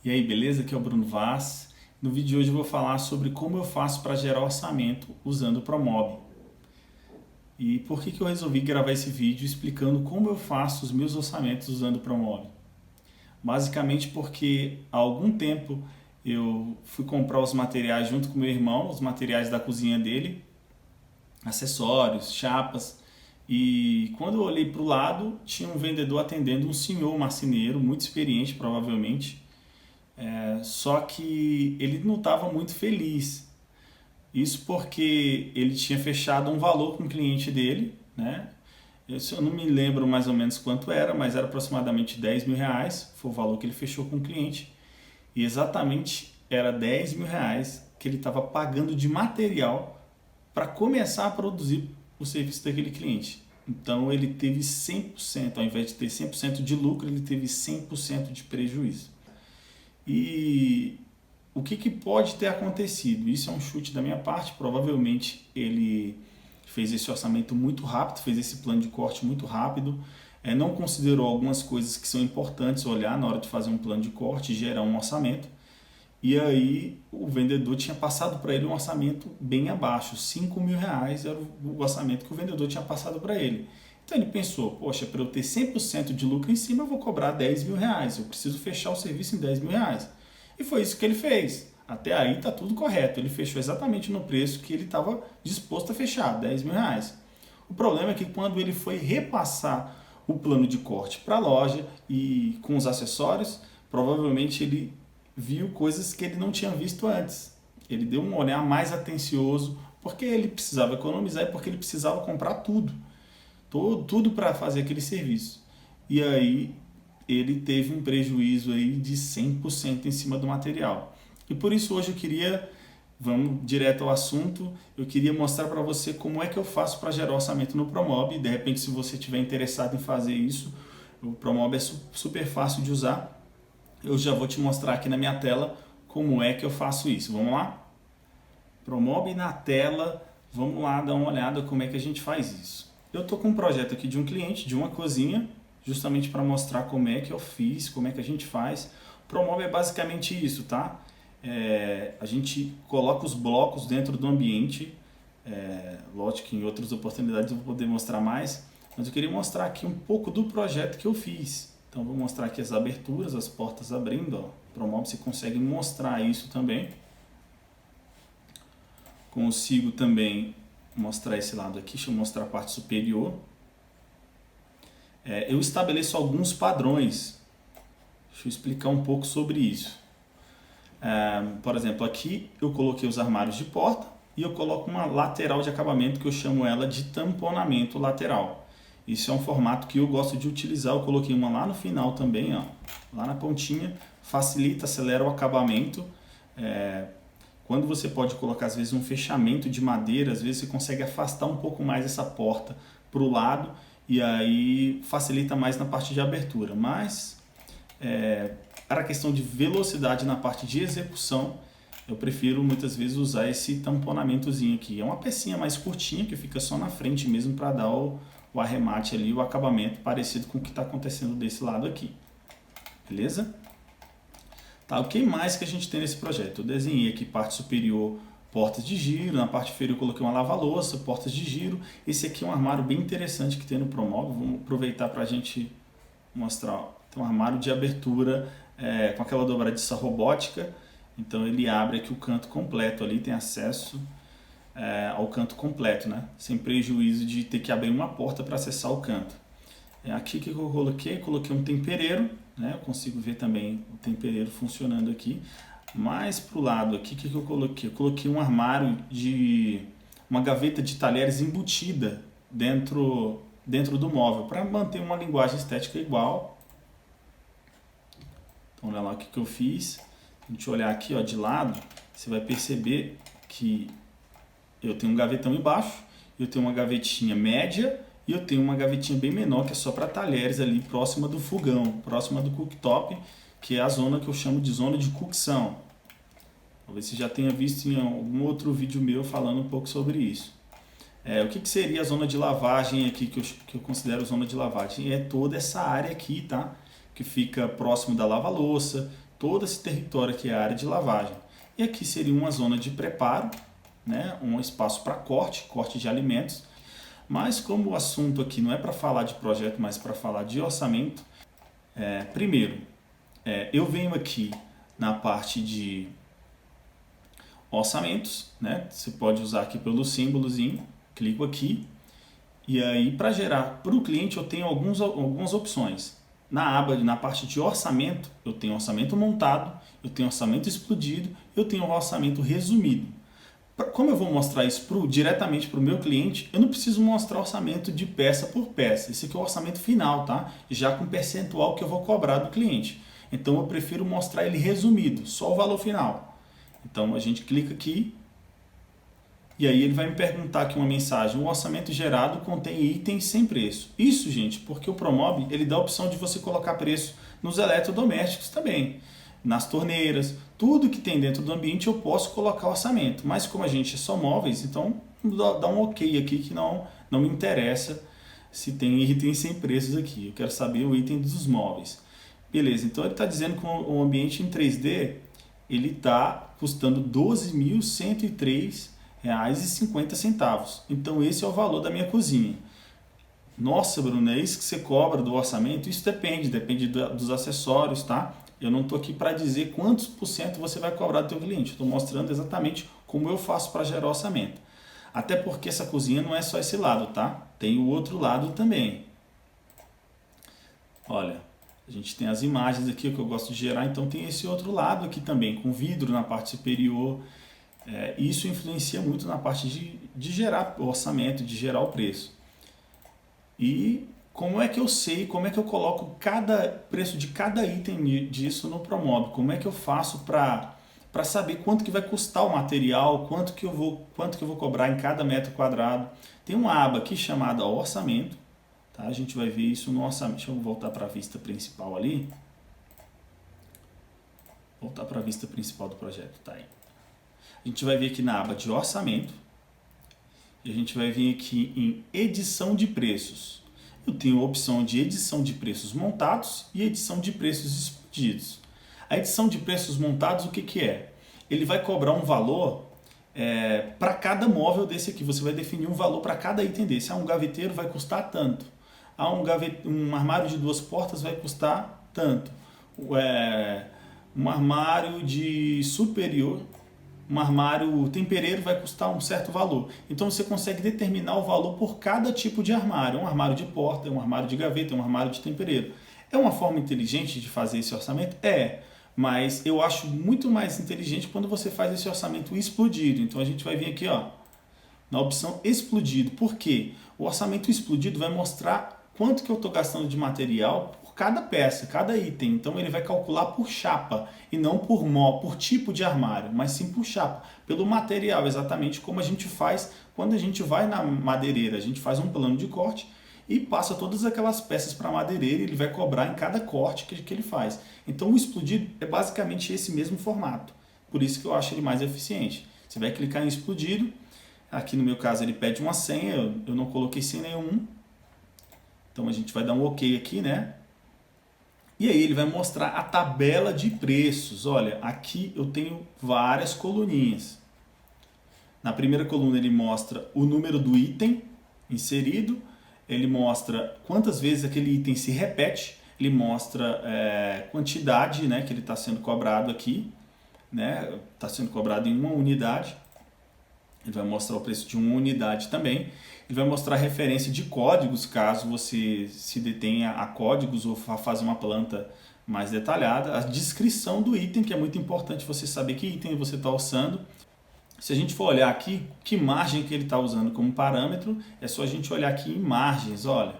E aí, beleza? Aqui é o Bruno Vaz. No vídeo de hoje eu vou falar sobre como eu faço para gerar orçamento usando o Promob. E por que eu resolvi gravar esse vídeo explicando como eu faço os meus orçamentos usando o Promob. Basicamente porque há algum tempo eu fui comprar os materiais junto com meu irmão, os materiais da cozinha dele, acessórios, chapas. E quando eu olhei para o lado, tinha um vendedor atendendo, um senhor marceneiro, muito experiente provavelmente. Só que ele não estava muito feliz. Isso porque ele tinha fechado um valor com o cliente dele, né? Eu não me lembro mais ou menos quanto era, mas era aproximadamente 10 mil reais, foi o valor que ele fechou com o cliente. E exatamente era 10 mil reais que ele estava pagando de material para começar a produzir o serviço daquele cliente. Então ele teve 100%, ao invés de ter 100% de lucro, ele teve 100% de prejuízo. E o que pode ter acontecido? Isso é um chute da minha parte. Provavelmente ele fez esse orçamento muito rápido, fez esse plano de corte muito rápido, não considerou algumas coisas que são importantes olhar na hora de fazer um plano de corte e gerar um orçamento. E aí o vendedor tinha passado para ele um orçamento bem abaixo, 5 mil reais era o orçamento que o vendedor tinha passado para ele. Então ele pensou, poxa, para eu ter 100% de lucro em cima eu vou cobrar 10 mil reais, eu preciso fechar o serviço em 10 mil reais. E foi isso que ele fez. Até aí está tudo correto, ele fechou exatamente no preço que ele estava disposto a fechar, 10 mil reais. O problema é que quando ele foi repassar o plano de corte para a loja e com os acessórios, provavelmente ele viu coisas que ele não tinha visto antes. Ele deu um olhar mais atencioso porque ele precisava economizar e porque ele precisava comprar tudo para fazer aquele serviço. E aí ele teve um prejuízo aí de 100% em cima do material. E por isso hoje eu queria, vamos direto ao assunto, eu queria mostrar para você como é que eu faço para gerar orçamento no Promob. De repente, se você estiver interessado em fazer isso, o Promob é super fácil de usar. Eu já vou te mostrar aqui na minha tela como é que eu faço isso. Vamos lá? Promob na tela, vamos lá dar uma olhada como é que a gente faz isso. Eu estou com um projeto aqui de um cliente, de uma cozinha, justamente para mostrar como é que eu fiz, como é que a gente faz. Promob é basicamente isso, tá? A gente coloca os blocos dentro do ambiente, lógico que em outras oportunidades eu vou poder mostrar mais, mas eu queria mostrar aqui um pouco do projeto que eu fiz. Então vou mostrar aqui as aberturas, as portas abrindo, ó. Promob você consegue mostrar isso também. Consigo também mostrar esse lado aqui, deixa eu mostrar a parte superior. Eu estabeleço alguns padrões. Deixa eu explicar um pouco sobre isso. Por exemplo, aqui eu coloquei os armários de porta e eu coloco uma lateral de acabamento que eu chamo ela de tamponamento lateral. Isso é um formato que eu gosto de utilizar. Eu coloquei uma lá no final também, ó, lá na pontinha. Facilita, acelera o acabamento. Quando você pode colocar às vezes um fechamento de madeira, às vezes você consegue afastar um pouco mais essa porta para o lado e aí facilita mais na parte de abertura. Mas para a questão de velocidade na parte de execução, eu prefiro muitas vezes usar esse tamponamentozinho aqui. É uma pecinha mais curtinha que fica só na frente mesmo para dar o arremate ali, o acabamento parecido com o que está acontecendo desse lado aqui. Beleza? Tá, o que mais que a gente tem nesse projeto? Eu desenhei aqui parte superior, portas de giro, na parte inferior eu coloquei uma lava-louça, portas de giro. Esse aqui é um armário bem interessante que tem no Promob, vamos aproveitar para a gente mostrar. Ó. Tem um armário de abertura com aquela dobradiça robótica, então ele abre aqui o canto completo ali, tem acesso ao canto completo, né? Sem prejuízo de ter que abrir uma porta para acessar o canto. Aqui que eu coloquei um tempereiro, né? Eu consigo ver também o tempereiro funcionando aqui. Mais para o lado aqui, que eu coloquei? Eu coloquei um armário uma gaveta de talheres embutida dentro do móvel, para manter uma linguagem estética igual. Então olha lá o que eu fiz. Se a gente olhar aqui, ó, de lado, você vai perceber que eu tenho um gavetão embaixo, eu tenho uma gavetinha média e eu tenho uma gavetinha bem menor que é só para talheres ali próxima do fogão, próxima do cooktop, que é a zona que eu chamo de zona de cocção. Talvez você já tenha visto em algum outro vídeo meu falando um pouco sobre isso. O que seria a zona de lavagem aqui, que eu considero zona de lavagem? É toda essa área aqui, tá? Que fica próximo da lava-louça, todo esse território aqui é a área de lavagem. E aqui seria uma zona de preparo, né? Um espaço para corte de alimentos. Mas como o assunto aqui não é para falar de projeto, mas para falar de orçamento, primeiro, eu venho aqui na parte de orçamentos, né? Você pode usar aqui pelo símbolozinho, clico aqui, e aí para gerar para o cliente eu tenho algumas opções. Na parte de orçamento, eu tenho orçamento montado, eu tenho orçamento explodido, eu tenho orçamento resumido. Como eu vou mostrar isso diretamente para o meu cliente, eu não preciso mostrar orçamento de peça por peça. Esse aqui é o orçamento final, tá? Já com percentual que eu vou cobrar do cliente. Então eu prefiro mostrar ele resumido, só o valor final. Então a gente clica aqui e aí ele vai me perguntar aqui uma mensagem: o orçamento gerado contém itens sem preço. Isso, gente, porque o Promob ele dá a opção de você colocar preço nos eletrodomésticos também. Nas torneiras, tudo que tem dentro do ambiente eu posso colocar orçamento, mas como a gente é só móveis, então dá um ok aqui que não me interessa se tem itens sem preços aqui, eu quero saber o item dos móveis. Beleza, então ele está dizendo que o ambiente em 3D ele está custando R$ 12.103,50, então esse é o valor da minha cozinha. Nossa, Bruno, é isso que você cobra do orçamento? Isso depende dos acessórios, tá? Eu não estou aqui para dizer quantos por cento você vai cobrar do teu cliente. Estou mostrando exatamente como eu faço para gerar orçamento. Até porque essa cozinha não é só esse lado, tá? Tem o outro lado também. Olha, a gente tem as imagens aqui que eu gosto de gerar, então tem esse outro lado aqui também, com vidro na parte superior. Isso influencia muito na parte de gerar o orçamento, de gerar o preço. E como é que eu sei, como é que eu coloco cada preço de cada item disso no Promob? Como é que eu faço para saber quanto que vai custar o material, quanto que eu vou cobrar em cada metro quadrado? Tem uma aba aqui chamada orçamento, tá? A gente vai ver isso no orçamento. Deixa eu voltar para a vista principal ali. Voltar para a vista principal do projeto, tá aí. A gente vai ver aqui na aba de orçamento e a gente vai vir aqui em edição de preços. Eu tenho a opção de edição de preços montados e edição de preços explodidos. A edição de preços montados, o que é? Ele vai cobrar um valor para cada móvel desse aqui. Você vai definir um valor para cada item desse. Um gaveteiro vai custar tanto. Um armário de 2 portas vai custar tanto. Um armário de superior, um armário tempereiro vai custar um certo valor. Então você consegue determinar o valor por cada tipo de armário. Um armário de porta, um armário de gaveta, um armário de tempereiro. É uma forma inteligente de fazer esse orçamento? Mas eu acho muito mais inteligente quando você faz esse orçamento explodido. Então a gente vai vir aqui, ó, na opção explodido. Por quê? O orçamento explodido vai mostrar quanto que eu estou gastando de material por cada peça, cada item. Então ele vai calcular por chapa e não por tipo de armário, mas sim por chapa, pelo material, exatamente como a gente faz quando a gente vai na madeireira. A gente faz um plano de corte e passa todas aquelas peças para a madeireira e ele vai cobrar em cada corte que ele faz. Então o explodido é basicamente esse mesmo formato, por isso que eu acho ele mais eficiente. Você vai clicar em explodido, aqui no meu caso ele pede uma senha, eu não coloquei senha nenhum, então a gente vai dar um ok aqui, né? E aí ele vai mostrar a tabela de preços. Olha, aqui eu tenho várias coluninhas. Na primeira coluna ele mostra o número do item inserido, ele mostra quantas vezes aquele item se repete, ele mostra quantidade, né, que ele está sendo cobrado aqui, né, está sendo cobrado em uma unidade. Ele vai mostrar o preço de uma unidade também. Ele vai mostrar a referência de códigos, caso você se detenha a códigos ou faça uma planta mais detalhada. A descrição do item, que é muito importante você saber que item você está orçando. Se a gente for olhar aqui, que margem que ele está usando como parâmetro, é só a gente olhar aqui em margens, olha.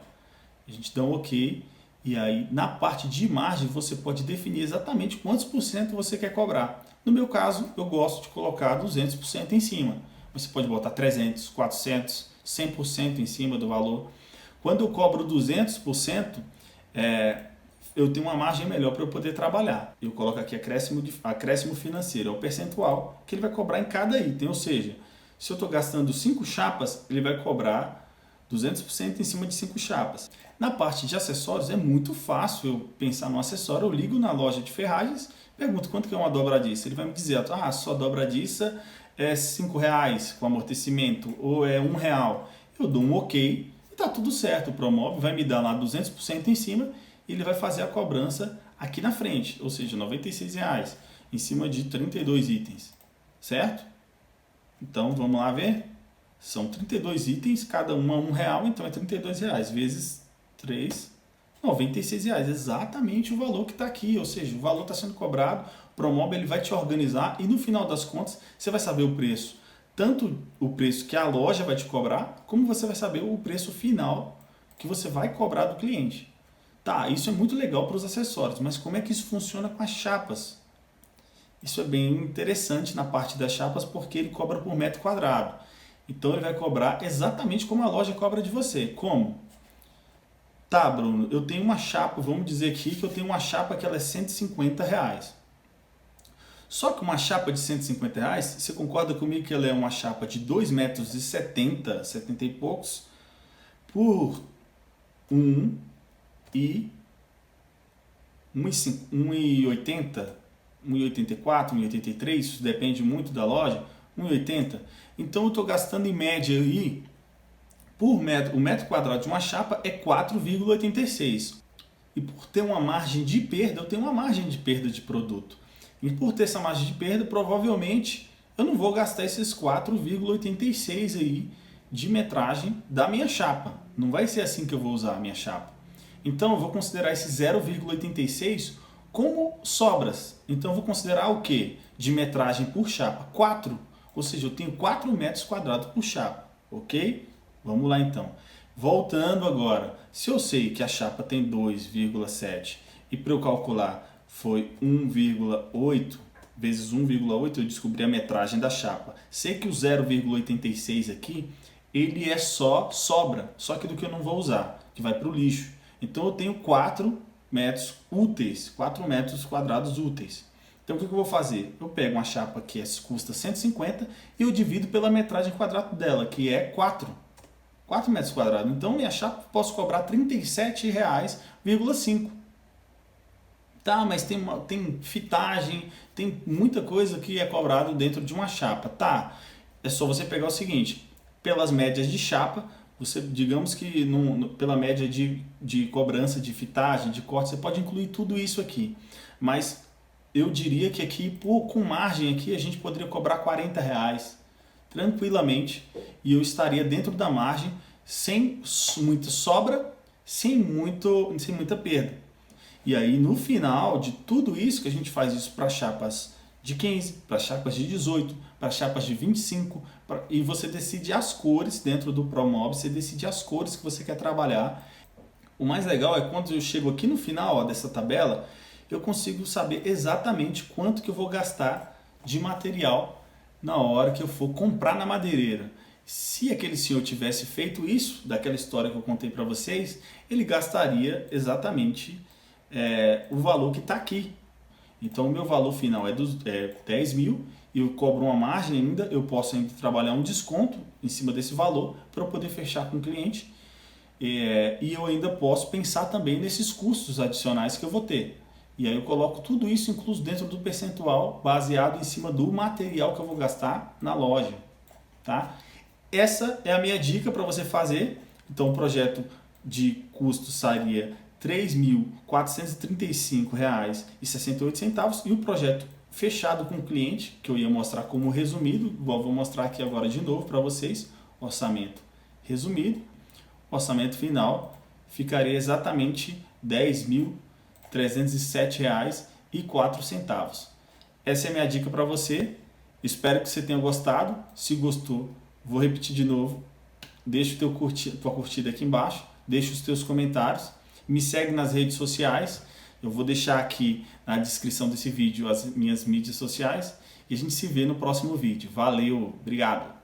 A gente dá um ok. E aí, na parte de margem, você pode definir exatamente quantos por cento você quer cobrar. No meu caso, eu gosto de colocar 200% em cima. Você pode botar 300, 400, 100% em cima do valor. Quando eu cobro 200%, eu tenho uma margem melhor para eu poder trabalhar. Eu coloco aqui acréscimo financeiro, é o percentual que ele vai cobrar em cada item. Ou seja, se eu estou gastando 5 chapas, ele vai cobrar 200% em cima de 5 chapas. Na parte de acessórios é muito fácil eu pensar no acessório. Eu ligo na loja de ferragens, Pergunto quanto que é uma dobradiça. Ele vai me dizer, sua dobradiça é R$5 com amortecimento ou é R$1. Eu dou um ok e tá tudo certo. O Promob vai me dar lá 200% em cima e ele vai fazer a cobrança aqui na frente, ou seja, R$96 em cima de 32 itens, certo? Então vamos lá ver. São 32 itens, cada uma R$1, então é R$32 vezes 3, R$96, exatamente o valor que está aqui, ou seja, o valor está sendo cobrado, o Promob ele vai te organizar e no final das contas você vai saber o preço, tanto o preço que a loja vai te cobrar, como você vai saber o preço final que você vai cobrar do cliente. Tá, isso é muito legal para os acessórios, mas como é que isso funciona com as chapas? Isso é bem interessante na parte das chapas porque ele cobra por metro quadrado. Então ele vai cobrar exatamente como a loja cobra de você. Como? Tá, Bruno, eu tenho uma chapa, vamos dizer aqui que eu tenho uma chapa que ela é R$150. Só que uma chapa de R$150, você concorda comigo que ela é uma chapa de 2,70 metros, 70 e poucos, por 1,80, 1,84, 1,83, isso depende muito da loja, 1,80. Então eu estou gastando em média aí, por metro, o metro quadrado de uma chapa é 4,86. E por ter uma margem de perda, eu tenho uma margem de perda de produto. E por ter essa margem de perda, provavelmente eu não vou gastar esses 4,86 aí de metragem da minha chapa. Não vai ser assim que eu vou usar a minha chapa. Então eu vou considerar esse 0,86 como sobras. Então eu vou considerar o que? De metragem por chapa? 4. Ou seja, eu tenho 4 metros quadrados por chapa. Ok? Vamos lá então. Voltando agora. Se eu sei que a chapa tem 2,7 e para eu calcular foi 1,8 vezes 1,8, eu descobri a metragem da chapa. Sei que o 0,86 aqui, ele é só sobra, só que do que eu não vou usar, que vai para o lixo. Então eu tenho 4 metros úteis, 4 metros quadrados úteis. Então o que eu vou fazer? Eu pego uma chapa que custa 150 e eu divido pela metragem quadrada dela, que é 4 metros quadrados. Então minha chapa posso cobrar R$37,5. Tá, mas tem fitagem, tem muita coisa que é cobrado dentro de uma chapa. Tá, é só você pegar o seguinte, pelas médias de chapa, você, digamos que pela média de cobrança, de fitagem, de corte, você pode incluir tudo isso aqui. Mas eu diria que aqui, com margem aqui, a gente poderia cobrar R$40 tranquilamente e eu estaria dentro da margem, sem muita sobra, sem muita perda. E aí no final de tudo isso, que a gente faz isso para chapas de 15, para chapas de 18, para chapas de 25, e você decide as cores dentro do Promob, você decide as cores que você quer trabalhar. O mais legal é quando eu chego aqui no final dessa tabela, eu consigo saber exatamente quanto que eu vou gastar de material na hora que eu for comprar na madeireira. Se aquele senhor tivesse feito isso, daquela história que eu contei para vocês, ele gastaria exatamente o valor que está aqui. Então o meu valor final é 10 mil e eu cobro uma margem ainda, eu posso ainda trabalhar um desconto em cima desse valor para eu poder fechar com o cliente e eu ainda posso pensar também nesses custos adicionais que eu vou ter. E aí eu coloco tudo isso incluso dentro do percentual baseado em cima do material que eu vou gastar na loja. Tá? Essa é a minha dica para você fazer. Então o projeto de custo sairia R$ 3.435,68 e o projeto fechado com o cliente, que eu ia mostrar como resumido, igual vou mostrar aqui agora de novo para vocês, orçamento resumido, orçamento final ficaria exatamente R$ 10.307,04. Essa é a minha dica para você, espero que você tenha gostado. Se gostou, vou repetir de novo, deixa tua curtida aqui embaixo, deixa os teus comentários, me segue nas redes sociais, eu vou deixar aqui na descrição desse vídeo as minhas mídias sociais e a gente se vê no próximo vídeo. Valeu, obrigado!